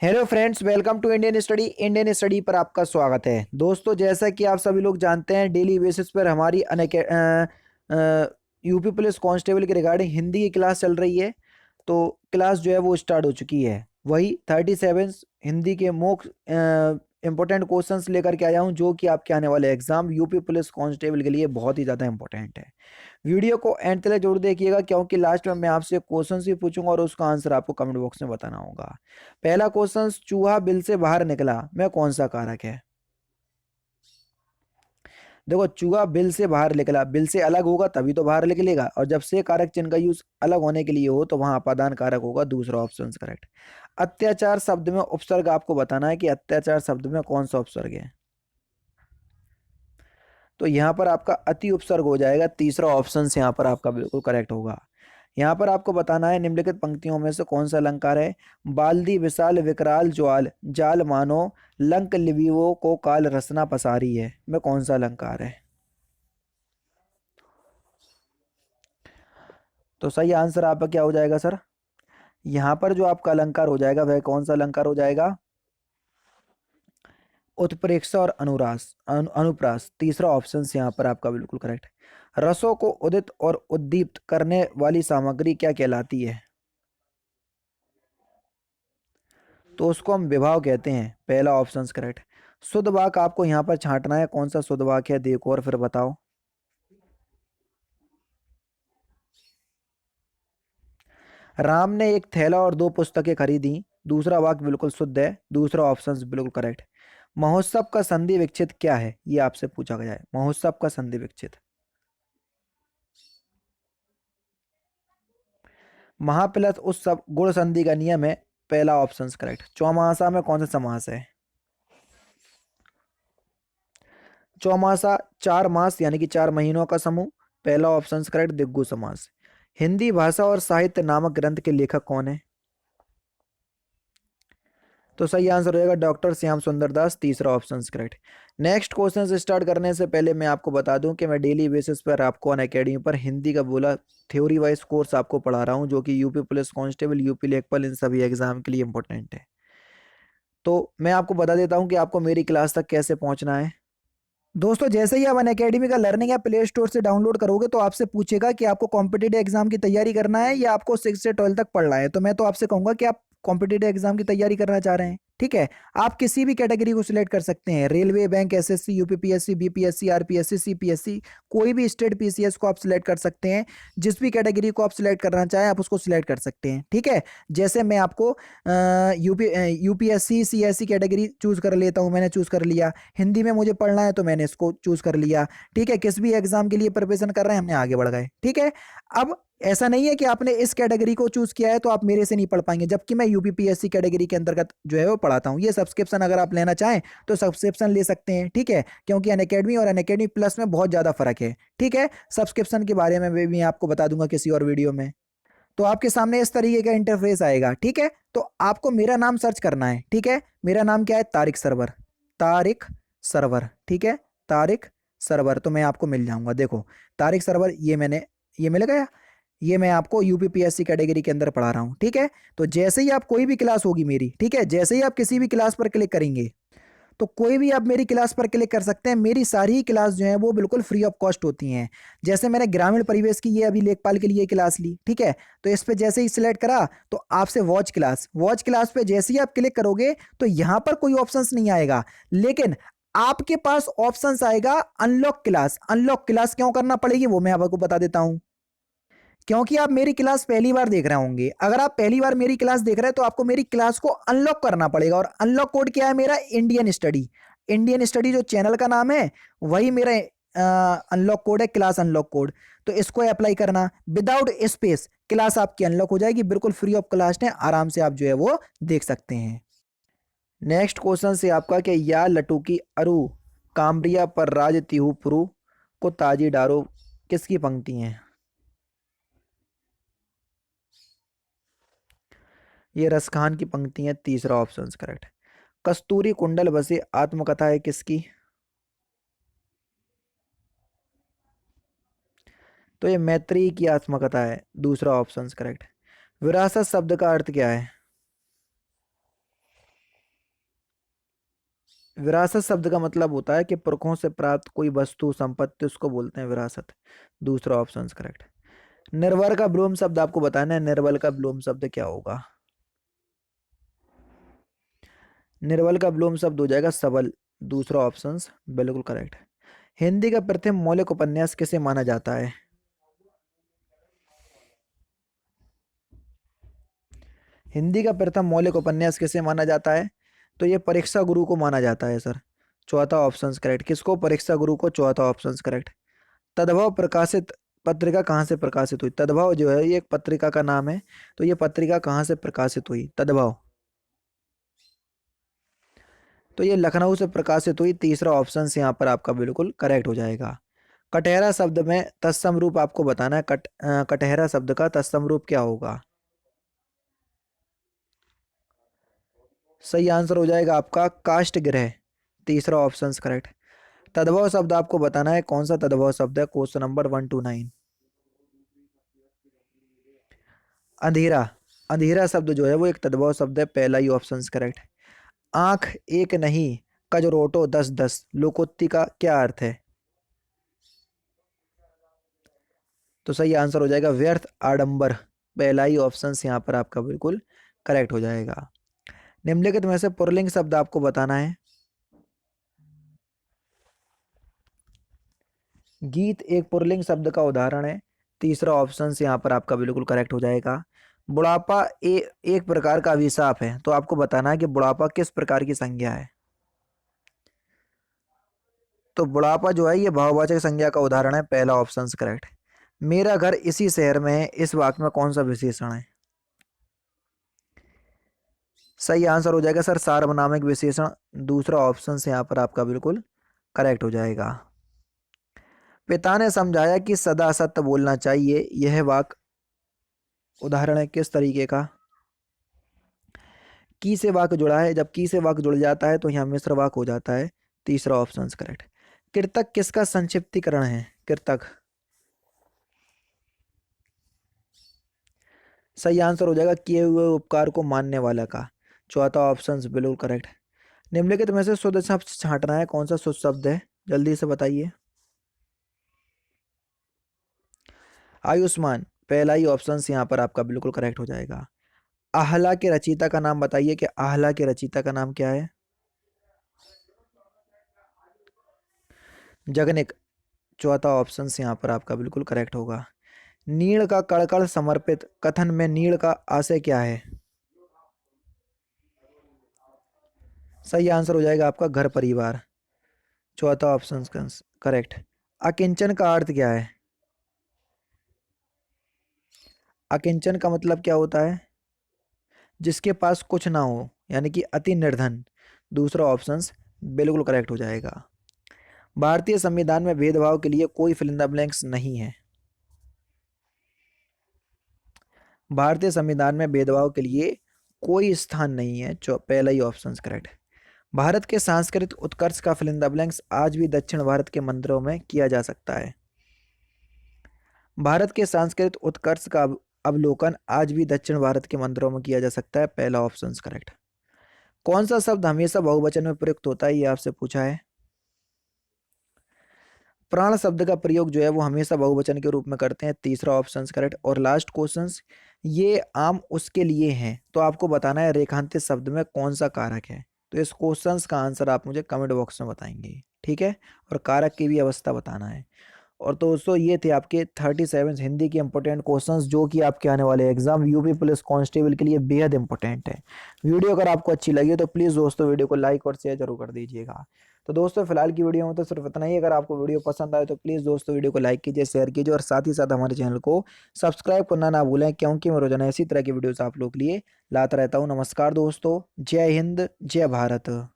Hello friends, welcome to Indian study पर आपका स्वागत है। दोस्तों, जैसा कि आप सभी लोग जानते हैं, डेली बेसिस पर हमारी यूपी पुलिस कांस्टेबल के रिगार्डिंग हिंदी की क्लास चल रही है। तो क्लास जो है वो स्टार्ट हो चुकी है। वही 37 हिंदी के मोक इंपॉर्टेंट क्वेश्चंस लेकर के आया हूं, जो कि आपके आने वाले एग्जाम यूपी पुलिस कांस्टेबल के लिए बहुत ही ज़्यादा इंपॉर्टेंट है। वीडियो को एंड तक जरूर देखिएगा, क्योंकि लास्ट में मैं आपसे क्वेश्चन भी पूछूंगा और उसका आंसर आपको कमेंट बॉक्स में बताना होगा। पहला क्वेश्चन, चूहा बिल से बाहर निकला में कौन सा कारक है? देखो, चूहा बिल से बाहर निकला, बिल से अलग होगा तभी तो बाहर निकलेगा, और जब से कारक चिन्ह का यूज अलग होने के लिए हो तो वहां अपादान कारक होगा। दूसरा ऑप्शन करेक्ट। अत्याचार शब्द में उपसर्ग आपको बताना है कि अत्याचार शब्द में कौन सा उपसर्ग है। तो यहाँ पर आपका अति उपसर्ग हो जाएगा। तीसरा ऑप्शन यहाँ पर आपका बिल्कुल करेक्ट होगा। यहाँ पर आपको बताना है निम्नलिखित पंक्तियों में से कौन सा अलंकार है। बाल्दी विशाल विकराल ज्वाल जाल मानो लंक लिविवो को काल रसना पसारी है में कौन सा अलंकार है? तो सही आंसर आपका क्या हो जाएगा सर? यहाँ पर जो आपका अलंकार हो जाएगा वह कौन सा अलंकार हो जाएगा? उत्प्रेक्षा और अनुप्रास। तीसरा ऑप्शन यहाँ पर आपका बिल्कुल करेक्ट। रसों को उदित और उद्दीप्त करने वाली सामग्री क्या कहलाती है? तो उसको हम विभाव कहते हैं। पहला ऑप्शन करेक्ट। शुद्ध वाक्य आपको यहाँ पर छांटना है, कौन सा शुद्ध वाक्य है देखो और फिर बताओ। राम ने एक थैला और दो पुस्तकें खरीदी। दूसरा वाक्य बिल्कुल शुद्ध है, दूसरा ऑप्शन बिल्कुल करेक्ट। महोत्सव का संधि विच्छेद क्या है, ये आपसे पूछा गया है। महोत्सव का संधि विच्छेद महाप्लस उत्सव गुण संधि का नियम है। पहला ऑप्शन करेक्ट। चौमासा में कौन सा समास है? चौमासा चार मास यानी कि 4 महीनों का समूह। पहला ऑप्शन करेक्ट, दिग्गु समास। हिंदी भाषा और साहित्य नामक ग्रंथ के लेखक कौन है? तो सही आंसर हो जाएगा डॉक्टर श्याम सुंदर दास। तीसरा ऑप्शन करेक्ट। नेक्स्ट क्वेश्चन से स्टार्ट करने से पहले मैं आपको बता दूं कि मैं डेली बेसिस पर आपको अनअकैडमी पर हिंदी का बोला थ्योरी वाइज कोर्स आपको पढ़ा रहा हूं, जो कि यूपी पुलिस कांस्टेबल, यूपी लेखपाल, इन सभी एग्जाम के लिए इंपॉर्टेंट है। तो मैं आपको बता देता हूं कि आपको मेरी क्लास तक कैसे पहुंचना है। दोस्तों, जैसे ही आप अनअकैडमी का लर्निंग या प्ले स्टोर से डाउनलोड करोगे तो आपसे पूछेगा कि आपको कॉम्पिटेटिव एग्जाम की तैयारी करना है या आपको 6 से 12 तक पढ़ना है। तो मैं तो आपसे कहूंगा कि आप कॉम्पिटेटिव एग्जाम की तैयारी करना चाह रहे हैं, ठीक है। आप किसी भी कैटेगरी को सिलेक्ट कर सकते हैं, railway, bank, SSC, UPPSC, BPSC, RPSC, CPSC, कोई भी स्टेट पीसीएस को आप सिलेक्ट कर सकते हैं। जिस भी कैटेगरी को आप सिलेक्ट करना चाहें आप उसको सिलेक्ट कर सकते हैं, ठीक है। जैसे मैं आपको यूपीएससी सीएससी कैटेगरी चूज कर लेता हूं, मैंने चूज कर लिया। हिंदी में मुझे पढ़ना है तो मैंने इसको चूज कर लिया, ठीक है। किस भी एग्जाम के लिए प्रिपरेशन कर रहे हैं, हमने आगे बढ़ गए, ठीक है। अब ऐसा नहीं है कि आपने इस कैटेगरी को चूज किया है तो आप मेरे से नहीं पढ़ पाएंगे, जबकि मैं यूपीपीएससी कैटेगरी के अंतर्गत जो है वो पढ़ाता हूँ। ये सब्सक्रिप्शन अगर आप लेना चाहें तो सब्सक्रिप्शन ले सकते हैं, ठीक है। क्योंकि अनअकैडमी और अनअकैडमी प्लस में बहुत ज्यादा फर्क है, ठीक है। सब्सक्रिप्शन के बारे में भी आपको बता दूंगा किसी और वीडियो में। तो आपके सामने इस तरीके का इंटरफेस आएगा, ठीक है। तो आपको मेरा नाम सर्च करना है, ठीक है। मेरा नाम क्या है? तारिक सरवर। तारिक सरवर, ठीक है। तारिक सरवर, तो मैं आपको मिल जाऊंगा। देखो, तारिक सरवर, ये मिल गया। ये मैं आपको यूपीपीएससी कैटेगरी के अंदर पढ़ा रहा हूँ, ठीक है। तो जैसे ही आप कोई भी क्लास होगी मेरी, ठीक है, जैसे ही आप किसी भी क्लास पर क्लिक करेंगे तो कोई भी आप मेरी क्लास पर क्लिक कर सकते हैं। मेरी सारी क्लास जो है वो बिल्कुल फ्री ऑफ कॉस्ट होती हैं। जैसे मैंने ग्रामीण परिवेश की ये अभी लेखपाल के लिए क्लास ली, ठीक है। तो इस पे जैसे ही सिलेक्ट करा तो आपसे वॉच क्लास पे जैसे ही आप क्लिक करोगे तो यहाँ पर कोई ऑप्शंस नहीं आएगा, लेकिन आपके पास ऑप्शंस आएगा अनलॉक क्लास। अनलॉक क्लास क्यों करना पड़ेगी वो मैं आपको बता देता हूँ। क्योंकि आप मेरी क्लास पहली बार देख रहे होंगे। अगर आप पहली बार मेरी क्लास देख रहे हैं तो आपको मेरी क्लास को अनलॉक करना पड़ेगा। और अनलॉक कोड क्या है मेरा? इंडियन स्टडी जो चैनल का नाम है वही मेरा अनलॉक कोड है, क्लास अनलॉक कोड। तो इसको अप्लाई करना, विदाउट स्पेस क्लास आपकी अनलॉक हो जाएगी, बिल्कुल फ्री ऑफ कॉस्ट है। आराम से आप जो है वो देख सकते हैं। नेक्स्ट क्वेश्चन से आपका क्या, या लटू की अरु कामरिया पर राज तिहु पुरु को ताजी डारो किसकी पंक्ति है? ये रसखान की पंक्ति है। तीसरा ऑप्शन करेक्ट। कस्तूरी कुंडल बसे आत्मकथा है किसकी? तो ये मैत्रेयी की आत्मकथा है। दूसरा ऑप्शन करेक्ट। विरासत शब्द का अर्थ क्या है? विरासत शब्द का मतलब होता है कि पुरखों से प्राप्त कोई वस्तु संपत्ति, उसको बोलते हैं विरासत। दूसरा ऑप्शन करेक्ट। निर्बल का विलोम शब्द आपको बताना है, निर्बल का विलोम शब्द क्या होगा? निर्बल का विलोम शब्द हो जाएगा सबल। दूसरा ऑप्शन बिल्कुल करेक्ट। हिंदी का प्रथम मौलिक उपन्यास किसे माना जाता है? हिंदी का प्रथम मौलिक उपन्यास किसे माना जाता है? तो ये परीक्षा गुरु को माना जाता है सर। चौथा ऑप्शन करेक्ट। किसको? परीक्षा गुरु को। चौथा ऑप्शन करेक्ट। तद्भव प्रकाशित पत्रिका कहाँ से प्रकाशित हुई? तद्भव जो है ये एक पत्रिका का नाम है। तो ये पत्रिका कहाँ से प्रकाशित हुई? तद्भव। तो ये लखनऊ से प्रकाशित हुई। तीसरा ऑप्शन यहाँ पर आपका बिल्कुल करेक्ट हो जाएगा। कटहरा शब्द में तत्सम रूप आपको बताना है। कटहरा शब्द का तत्सम रूप क्या होगा? सही आंसर हो जाएगा आपका काष्ठ गृह। तीसरा ऑप्शन करेक्ट। तद्भव शब्द आपको बताना है, कौन सा तद्भव शब्द है? Question number 129। अंधेरा। अंधेरा शब्द जो है वो एक तद्भव शब्द है। पहला ही ऑप्शन करेक्ट। आंख एक नहीं, कजरोटो 10-10 लोकोक्ति का क्या अर्थ है? तो सही आंसर हो जाएगा व्यर्थ आडंबर। पहला ही ऑप्शन यहाँ पर आपका बिल्कुल करेक्ट हो जाएगा। निम्नलिखित में से पुल्लिंग शब्द आपको बताना है। गीत एक पुल्लिंग शब्द का उदाहरण है। तीसरा ऑप्शन यहाँ पर आपका बिल्कुल करेक्ट हो जाएगा। बुढ़ापा एक प्रकार का अभिशाप है। तो आपको बताना है कि बुढ़ापा किस प्रकार की संज्ञा है? तो बुढ़ापा जो है ये भाववाचक संज्ञा का उदाहरण है। पहला ऑप्शन करेक्ट। मेरा घर इसी शहर में है, इस वाक्य में कौन सा विशेषण है? सही आंसर हो जाएगा सर सार्वनामिक विशेषण। दूसरा ऑप्शन यहाँ पर आपका बिल्कुल करेक्ट हो जाएगा। पिता ने समझाया कि सदा सत्य बोलना चाहिए, यह वाक्य उदाहरण है किस तरीके का? की से वाक्य जुड़ा है। जब की से वाक्य जुड़ जाता है तो यहाँ मिश्र वाक्य हो जाता है। तीसरा ऑप्शन करेक्ट। कृतक किसका संक्षिप्तीकरण है? कृतक। सही आंसर हो जाएगा किए हुए उपकार को मानने वाला का। चौथा ऑप्शन बिल्कुल करेक्ट। निम्नलिखित में से शुद्ध शब्द छांटना है, कौन सा शुद्ध शब्द है? जल्दी से बताइए। आयुष्मान। पहला ही ऑप्शन यहाँ पर आपका बिल्कुल करेक्ट हो जाएगा। आहला के रचयिता का नाम बताइए कि आहला के रचयिता का नाम क्या है? जगनिक। चौथा ऑप्शन यहाँ पर आपका बिल्कुल करेक्ट होगा। नीड़ का कड़कड़ समर्पित कथन में नीड़ का आशय क्या है? सही आंसर हो जाएगा आपका घर परिवार। चौथा ऑप्शन करेक्ट। अकिंचन का अर्थ क्या है? अकिंचन का मतलब क्या होता है? जिसके पास कुछ ना हो, यानी कि अति निर्धन। दूसरा ऑप्शन बिल्कुल करेक्ट हो जाएगा। भारतीय संविधान में भेदभाव के लिए कोई फिल इन द ब्लैंक्स नहीं है। भारतीय संविधान में भेदभाव के लिए कोई स्थान नहीं है। पहला ही ऑप्शन करेक्ट। भारत के सांस्कृतिक उत्कर्ष का फिल इन द ब्लैंक्स आज भी दक्षिण भारत के मंदिरों में किया जा सकता है। भारत के सांस्कृतिक उत्कर्ष का अवलोकन आज भी दक्षिण भारत के मंदिरों में किया जा सकता है। पहला ऑप्शन करेक्ट। कौन सा शब्द हमेशा बहुवचन में प्रयुक्त होता है, ये आपसे पूछा है। प्राण शब्द का प्रयोग जो है वो हमेशा बहुवचन के रूप में करते हैं। तीसरा ऑप्शन करेक्ट। और लास्ट क्वेश्चन, ये आम उसके लिए हैं। तो आपको बताना है रेखांकित शब्द में कौन सा कारक है। तो इस क्वेश्चन का आंसर आप मुझे कमेंट बॉक्स में बताएंगे, ठीक है। और कारक की भी अवस्था बताना है। और तो दोस्तों ये थे आपके 37 हिंदी के इंपॉर्टेंट क्वेश्चंस जो कि आपके आने वाले एग्जाम यूपी पुलिस कांस्टेबल के लिए बेहद इंपॉर्टेंट है। वीडियो अगर आपको अच्छी लगी तो प्लीज़ दोस्तों वीडियो को लाइक और शेयर जरूर कर दीजिएगा। तो दोस्तों फिलहाल की वीडियो में तो सिर्फ इतना ही। अगर आपको वीडियो पसंद आए तो प्लीज़ दोस्तों वीडियो को लाइक कीजिए, शेयर कीजिए और साथ ही साथ हमारे चैनल को सब्सक्राइब करना ना भूलें, क्योंकि मैं रोजाना इसी तरह की वीडियोस आप लोग के लिए लाता रहता हूँ। नमस्कार दोस्तों, जय हिंद, जय भारत।